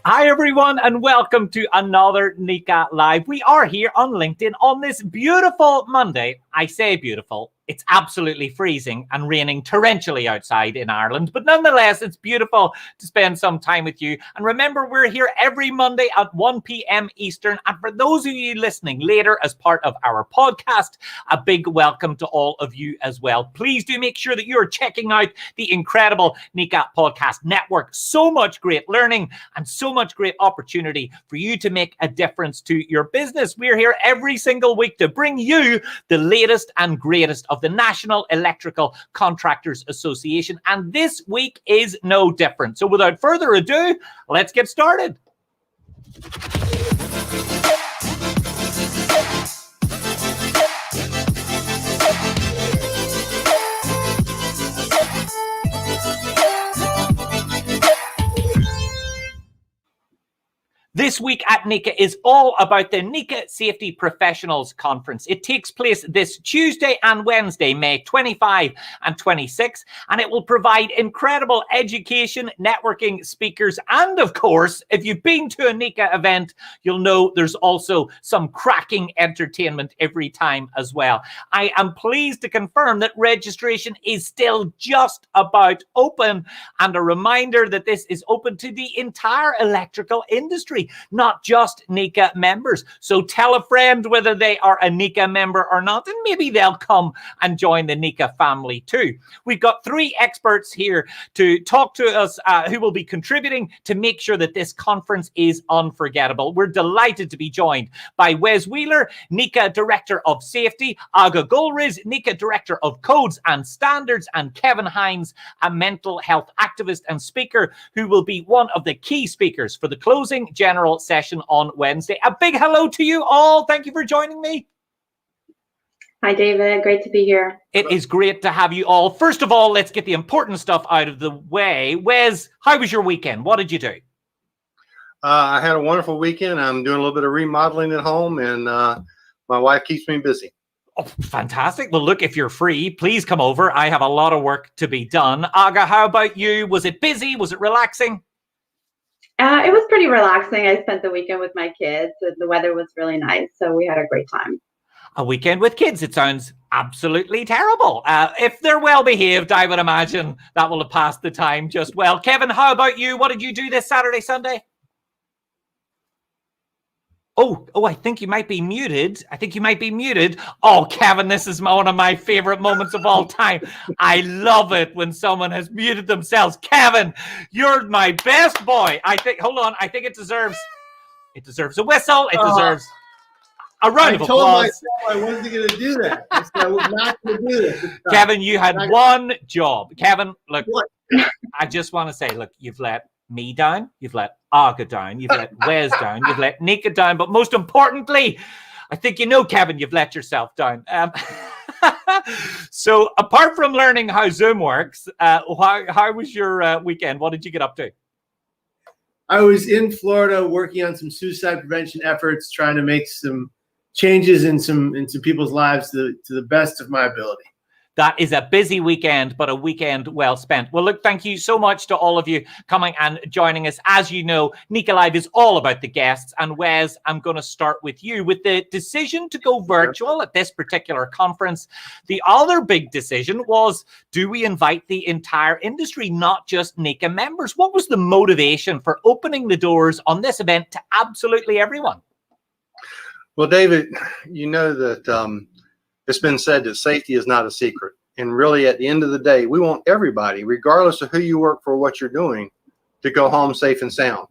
Hi, everyone, and welcome to another NECA Live. We are here on LinkedIn on this beautiful Monday. I say beautiful. It's absolutely freezing and raining torrentially outside in Ireland, but nonetheless, it's beautiful to spend some time with you. And remember, we're here every Monday at 1 p.m. Eastern. And for those of you listening later as part of our podcast, a big welcome to all of you as well. Please do make sure that you're checking out the incredible NECA Podcast Network. So much great learning and so much great opportunity for you to make a difference to your business. We're here every single week to bring you the latest and greatest of the National Electrical Contractors Association. And this week is no different. So without further ado, let's get started. This week at NECA is all about the NECA Safety Professionals Conference. It takes place this Tuesday and Wednesday, May 25 and 26, and it will provide incredible education, networking, speakers, and of course, if you've been to a NECA event, you'll know there's also some cracking entertainment every time as well. I am pleased to confirm that registration is still just about open, and a reminder that this is open to the entire electrical industry, not just NECA members. So tell a friend whether they are a NECA member or not, and maybe they'll come and join the NECA family too. We've got three experts here to talk to us who will be contributing to make sure that this conference is unforgettable. We're delighted to be joined by Wes Wheeler, NECA Director of Safety, Aga Golriz, NECA Director of Codes and Standards, and Kevin Hines, a mental health activist and speaker who will be one of the key speakers for the closing general session on Wednesday. A big hello to you all. Thank you for joining me. Hi, David. Great to be here. It is great to have you all. First of all, let's get the important stuff out of the way. Wes, how was your weekend? What did you do? I had a wonderful weekend. I'm doing a little bit of remodeling at home, and my wife keeps me busy. Oh, fantastic. Well, look, if you're free, please come over. I have a lot of work to be done. Aga, how about you? Was it busy? Was it relaxing? It was pretty relaxing. I spent the weekend with my kids. The weather was really nice, so we had a great time. A weekend with kids. It sounds absolutely terrible. If they're well behaved, I would imagine that will have passed the time just well. Kevin, how about you? What did you do this Saturday, Sunday? Oh, I think you might be muted. Oh, Kevin, this is one of my favorite moments of all time. I love it when someone has muted themselves. Kevin, you're my best boy. I think it deserves a whistle. It deserves a round of applause. I told myself I wasn't going to do that. I said I was not going to do this. Kevin, you had one job. Kevin, look, I just want to say, look, you've let me down, you've let Aga down, you've let Wes down, you've let NECA down, but most importantly, I think you know, Kevin, you've let yourself down. So apart from learning how Zoom works, how was your weekend? What did you get up to? I was in Florida working on some suicide prevention efforts, trying to make some changes in some people's lives to the best of my ability. That is a busy weekend, but a weekend well spent. Well, look, thank you so much to all of you coming and joining us. As you know, NECA Live is all about the guests. And Wes, I'm going to start with you. With the decision to go virtual at this particular conference, the other big decision was, do we invite the entire industry, not just NECA members? What was the motivation for opening the doors on this event to absolutely everyone? Well, David, you know that it's been said that safety is not a secret. And really, at the end of the day, we want everybody, regardless of who you work for, what you're doing, to go home safe and sound.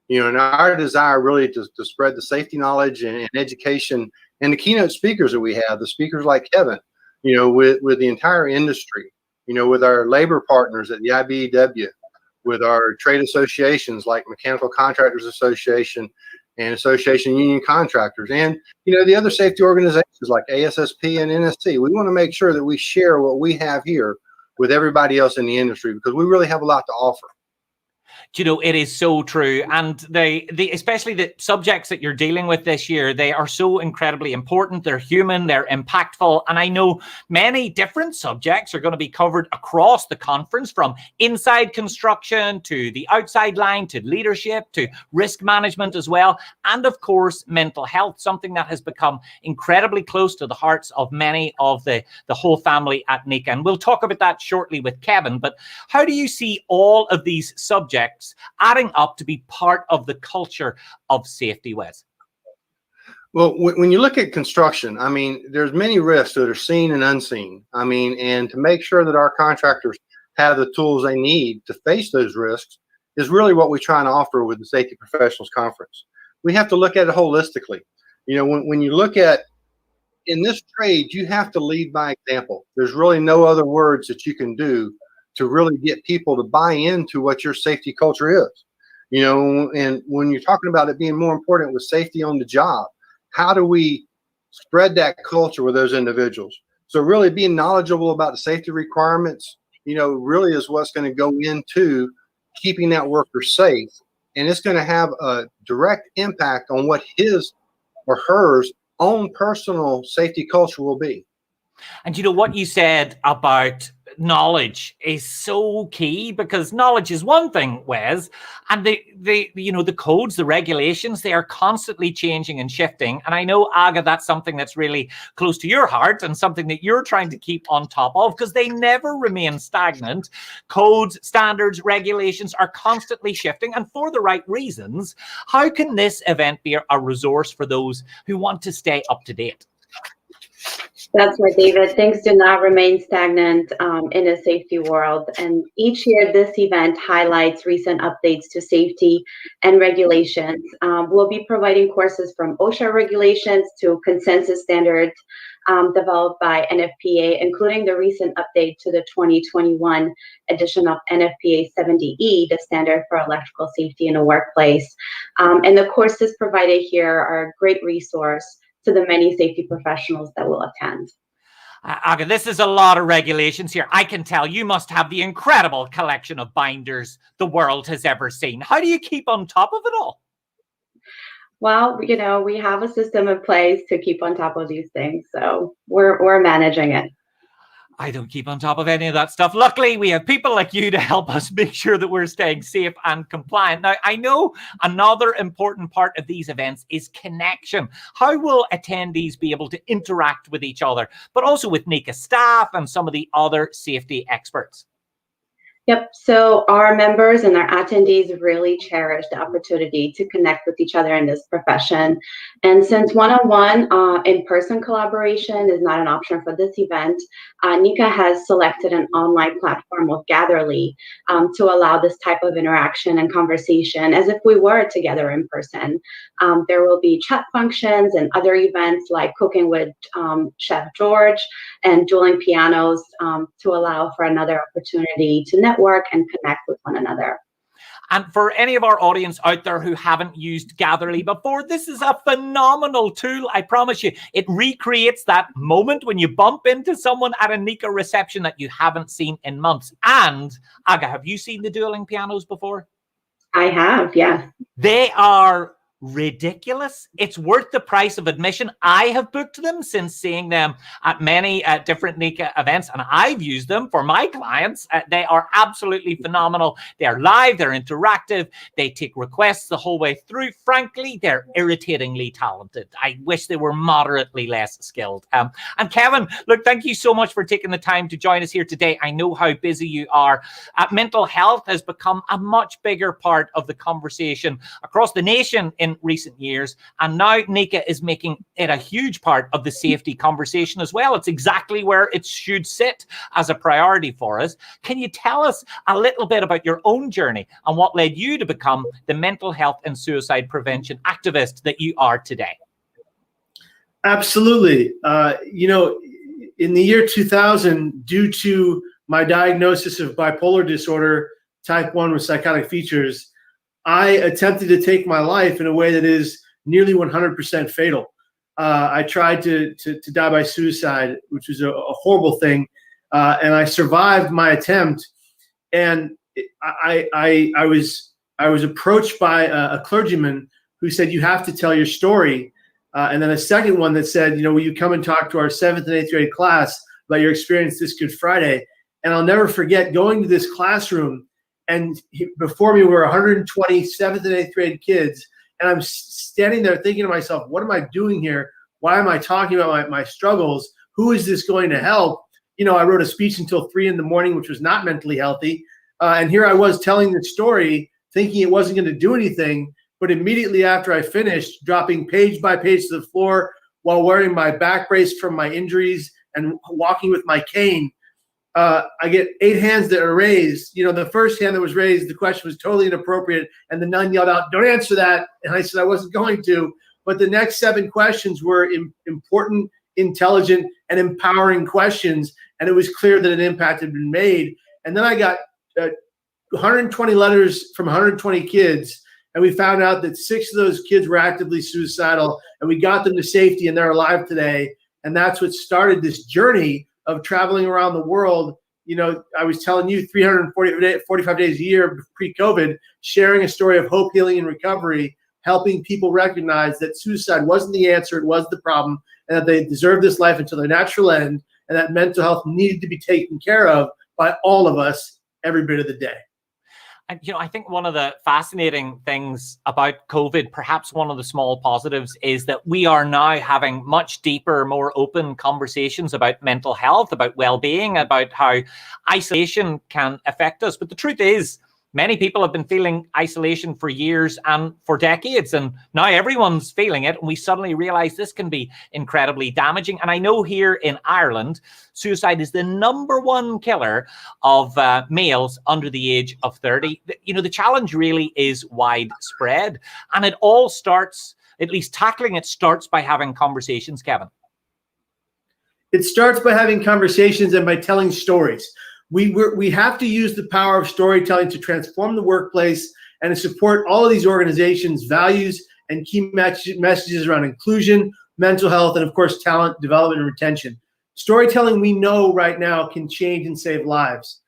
You know, and our desire really to spread the safety knowledge and education, and the keynote speakers that we have, the speakers like Kevin, you know, with the entire industry, you know, with our labor partners at the IBEW, with our trade associations like Mechanical Contractors Association and Association Union Contractors, and you know, the other safety organizations like ASSP and NSC. We want to make sure that we share what we have here with everybody else in the industry, because we really have a lot to offer. You know, it is so true. And especially the subjects that you're dealing with this year, they are so incredibly important. They're human, they're impactful. And I know many different subjects are going to be covered across the conference, from inside construction to the outside line to leadership to risk management as well. And of course, mental health, something that has become incredibly close to the hearts of many of the whole family at NECA. And we'll talk about that shortly with Kevin. But how do you see all of these subjects adding up to be part of the culture of safety, Wes? Well, when you look at construction, I mean, there's many risks that are seen and unseen. I mean, and to make sure that our contractors have the tools they need to face those risks is really what we try and offer with the Safety Professionals Conference. We have to look at it holistically. You know, when you look at, in this trade, you have to lead by example. There's really no other words that you can do to really get people to buy into what your safety culture is. You know, and when you're talking about it being more important with safety on the job, how do we spread that culture with those individuals? So really being knowledgeable about the safety requirements, you know, really is what's going to go into keeping that worker safe and it's going to have a direct impact on what his or hers own personal safety culture will be. And you know what you said about knowledge is so key, because knowledge is one thing, Wes, and the codes, the regulations, they are constantly changing and shifting. And I know, Aga, that's something that's really close to your heart and something that you're trying to keep on top of, because they never remain stagnant. Codes, standards, regulations are constantly shifting, and for the right reasons. How can this event be a resource for those who want to stay up to date? That's right, David. Things do not remain stagnant in a safety world. And each year, this event highlights recent updates to safety and regulations. We'll be providing courses from OSHA regulations to consensus standards developed by NFPA, including the recent update to the 2021 edition of NFPA 70E, the standard for electrical safety in a workplace. And the courses provided here are a great resource to the many safety professionals that will attend. Aga, this is a lot of regulations here. I can tell you must have the incredible collection of binders the world has ever seen. How do you keep on top of it all? Well, you know, we have a system in place to keep on top of these things, so we're managing it. I don't keep on top of any of that stuff. Luckily, we have people like you to help us make sure that we're staying safe and compliant. Now, I know another important part of these events is connection. How will attendees be able to interact with each other, but also with NECA staff and some of the other safety experts? Yep. So our members and our attendees really cherish the opportunity to connect with each other in this profession. And since one-on-one in-person collaboration is not an option for this event, NECA has selected an online platform with Gatherly to allow this type of interaction and conversation as if we were together in person. There will be chat functions and other events like cooking with Chef George and dueling pianos to allow for another opportunity to network and connect with one another. And for any of our audience out there who haven't used Gatherly before, this is a phenomenal tool. I promise you, it recreates that moment when you bump into someone at a NECA reception that you haven't seen in months. And Aga, have you seen the dueling pianos before? I have, yeah. They are ridiculous. It's worth the price of admission. I have booked them since seeing them at many different NECA events, and I've used them for my clients. They are absolutely phenomenal. They're live, they're interactive, they take requests the whole way through. Frankly, they're irritatingly talented. I wish they were moderately less skilled. And Kevin, look, thank you so much for taking the time to join us here today. I know how busy you are. Mental health has become a much bigger part of the conversation across the nation in recent years, and now NECA is making it a huge part of the safety conversation as well. It's exactly where it should sit as a priority for us. Can you tell us a little bit about your own journey and what led you to become the mental health and suicide prevention activist that you are today? Absolutely. You know, in the year 2000, due to my diagnosis of bipolar disorder, type 1 with psychotic features, I attempted to take my life in a way that is nearly 100% fatal. I tried to die by suicide, which was a horrible thing, and I survived my attempt. And I was approached by a clergyman who said, "You have to tell your story." And then a second one that said, "You know, will you come and talk to our 7th and 8th grade class about your experience this Good Friday?" And I'll never forget going to this classroom. And before me were 120 7th and 8th grade kids. And I'm standing there thinking to myself, what am I doing here? Why am I talking about my struggles? Who is this going to help? You know, I wrote a speech until 3 in the morning, which was not mentally healthy. And here I was telling the story, thinking it wasn't going to do anything. But immediately after I finished, dropping page by page to the floor while wearing my back brace from my injuries and walking with my cane, I get 8 hands that are raised. You know, the first hand that was raised, the question was totally inappropriate, and the nun yelled out, "Don't answer that." And I said I wasn't going to. But the next 7 questions were important, intelligent, and empowering questions, and it was clear that an impact had been made. And then I got 120 letters from 120 kids, and we found out that 6 of those kids were actively suicidal, and we got them to safety, and they're alive today. And that's what started this journey of traveling around the world, I was telling you 345 days a year pre-COVID, sharing a story of hope, healing, and recovery, helping people recognize that suicide wasn't the answer, it was the problem, and that they deserved this life until their natural end, and that mental health needed to be taken care of by all of us every bit of the day. And, I think one of the fascinating things about COVID, perhaps one of the small positives, is that we are now having much deeper, more open conversations about mental health, about well-being, about how isolation can affect us. But the truth is, many people have been feeling isolation for years and for decades, and now everyone's feeling it, and we suddenly realize this can be incredibly damaging. And I know here in Ireland, suicide is the #1 killer of males under the age of 30. The challenge really is widespread, and it all starts, at least tackling it, starts by having conversations, Kevin. It starts by having conversations and by telling stories. We have to use the power of storytelling to transform the workplace and to support all of these organizations' values and key messages around inclusion, mental health, and of course, talent development and retention. Storytelling, we know right now, can change and save lives.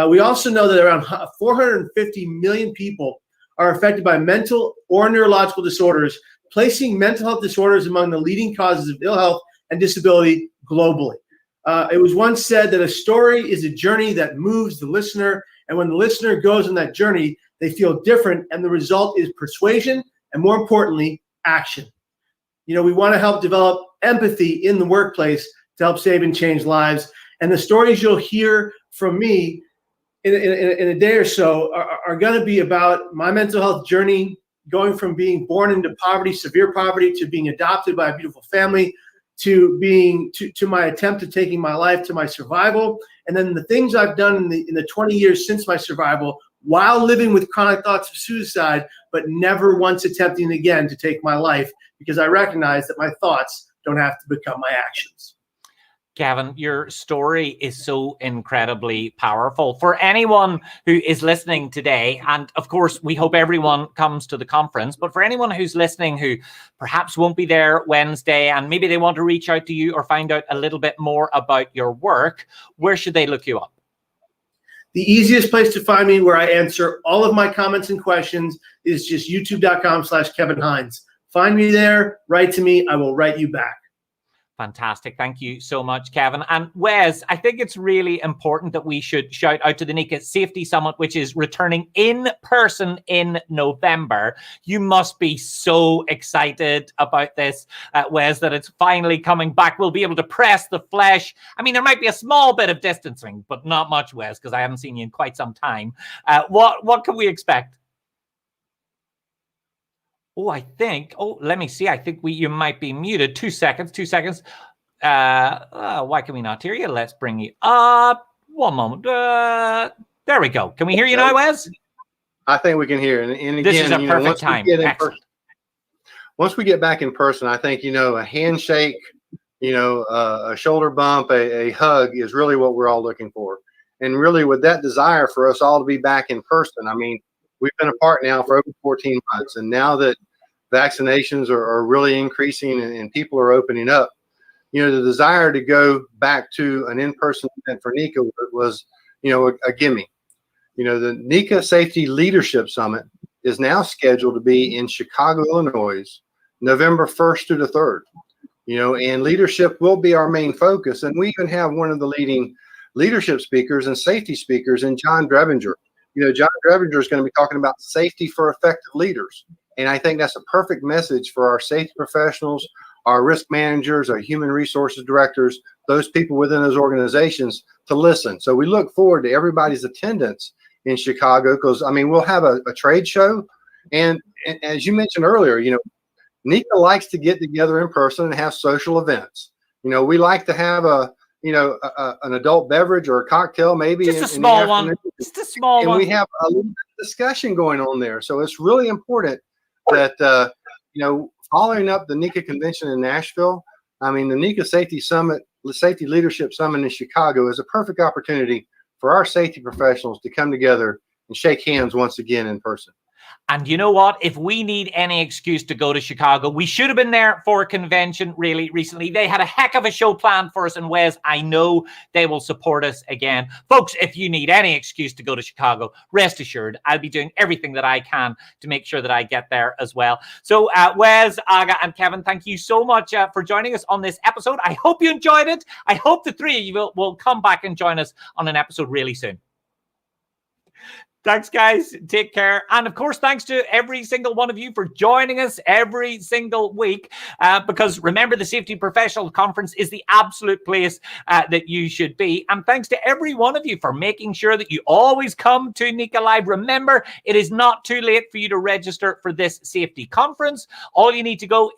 We also know that around 450 million people are affected by mental or neurological disorders, placing mental health disorders among the leading causes of ill health and disability globally. It was once said that a story is a journey that moves the listener, and when the listener goes on that journey, they feel different, and the result is persuasion and, more importantly, action. We want to help develop empathy in the workplace to help save and change lives, and the stories you'll hear from me in a day or so are going to be about my mental health journey, going from being born into poverty, severe poverty, to being adopted by a beautiful family, to my attempt at taking my life, to my survival, and then the things I've done in the 20 years since my survival, while living with chronic thoughts of suicide, but never once attempting again to take my life, because I recognize that my thoughts don't have to become my actions. Kevin, your story is so incredibly powerful. For anyone who is listening today, and of course, we hope everyone comes to the conference, but for anyone who's listening who perhaps won't be there Wednesday, and maybe they want to reach out to you or find out a little bit more about your work, where should they look you up? The easiest place to find me, where I answer all of my comments and questions, is just youtube.com/Kevin Hines. Find me there, write to me, I will write you back. Fantastic. Thank you so much, Kevin. And Wes, I think it's really important that we should shout out to the NECA Safety Summit, which is returning in person in November. You must be so excited about this, Wes, that it's finally coming back. We'll be able to press the flesh. I mean, there might be a small bit of distancing, but not much, Wes, because I haven't seen you in quite some time. What can we expect? Let me see. I think you might be muted. 2 seconds. Why can we not hear you? Let's bring you up. One moment. There we go. Can we hear you now, Wes? I think we can hear. And again, this is a perfect time. Once we get back in person, I think, a handshake, a shoulder bump, a hug is really what we're all looking for. And really with that desire for us all to be back in person, I mean, we've been apart now for over 14 months. And now that vaccinations are really increasing and people are opening up, the desire to go back to an in-person event for NECA was, a gimme. The NECA Safety Leadership Summit is now scheduled to be in Chicago, Illinois, November 1st through the 3rd. And leadership will be our main focus. And we even have one of the leading leadership speakers and safety speakers in John Drevinger. John Drevinger is going to be talking about safety for effective leaders. And I think that's a perfect message for our safety professionals, our risk managers, our human resources directors, those people within those organizations to listen. So we look forward to everybody's attendance in Chicago, because, I mean, we'll have a trade show. And as you mentioned earlier, NECA likes to get together in person and have social events. We like to have an adult beverage or a cocktail, maybe just a small one. Just a small one. And we have a little bit of discussion going on there. So it's really important that, following up the NECA convention in Nashville, I mean, the NECA Safety Summit, the Safety Leadership Summit in Chicago is a perfect opportunity for our safety professionals to come together and shake hands once again in person. And you know what? If we need any excuse to go to Chicago, we should have been there for a convention really recently. They had a heck of a show planned for us. And Wes, I know they will support us again. Folks, if you need any excuse to go to Chicago, rest assured, I'll be doing everything that I can to make sure that I get there as well. So Wes, Aga, and Kevin, thank you so much for joining us on this episode. I hope you enjoyed it. I hope the three of you will come back and join us on an episode really soon. Thanks, guys. Take care. And of course, thanks to every single one of you for joining us every single week. Because remember, the Safety Professionals Conference is the absolute place that you should be. And thanks to every one of you for making sure that you always come to NECA Live. Remember, it is not too late for you to register for this safety conference. All you need to do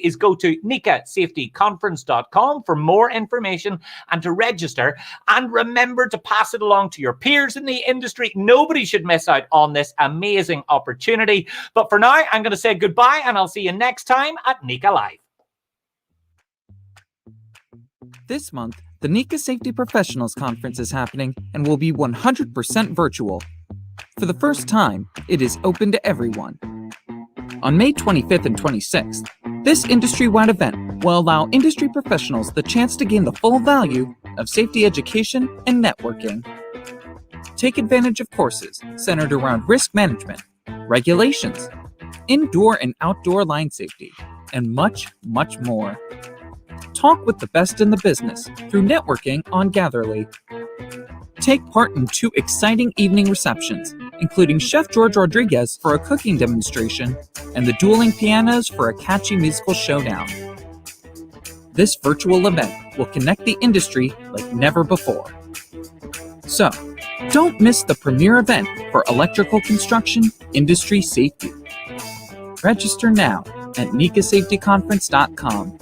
is go to NECASafetyConference.com for more information and to register. And remember to pass it along to your peers in the industry. Nobody should miss out on this amazing opportunity. But for now, I'm going to say goodbye, and I'll see you next time at NECA Live. This month, the NECA Safety Professionals Conference is happening and will be 100% virtual. For the first time, it is open to everyone. On May 25th and 26th, this industry-wide event will allow industry professionals the chance to gain the full value of safety education and networking. Take advantage of courses centered around risk management, regulations, indoor and outdoor line safety, and much, much more. Talk with the best in the business through networking on Gatherly. Take part in 2 exciting evening receptions, including Chef George Rodriguez for a cooking demonstration and the dueling pianos for a catchy musical showdown. This virtual event will connect the industry like never before. So, don't miss the premier event for electrical construction industry safety. Register now at NECASafetyConference.com.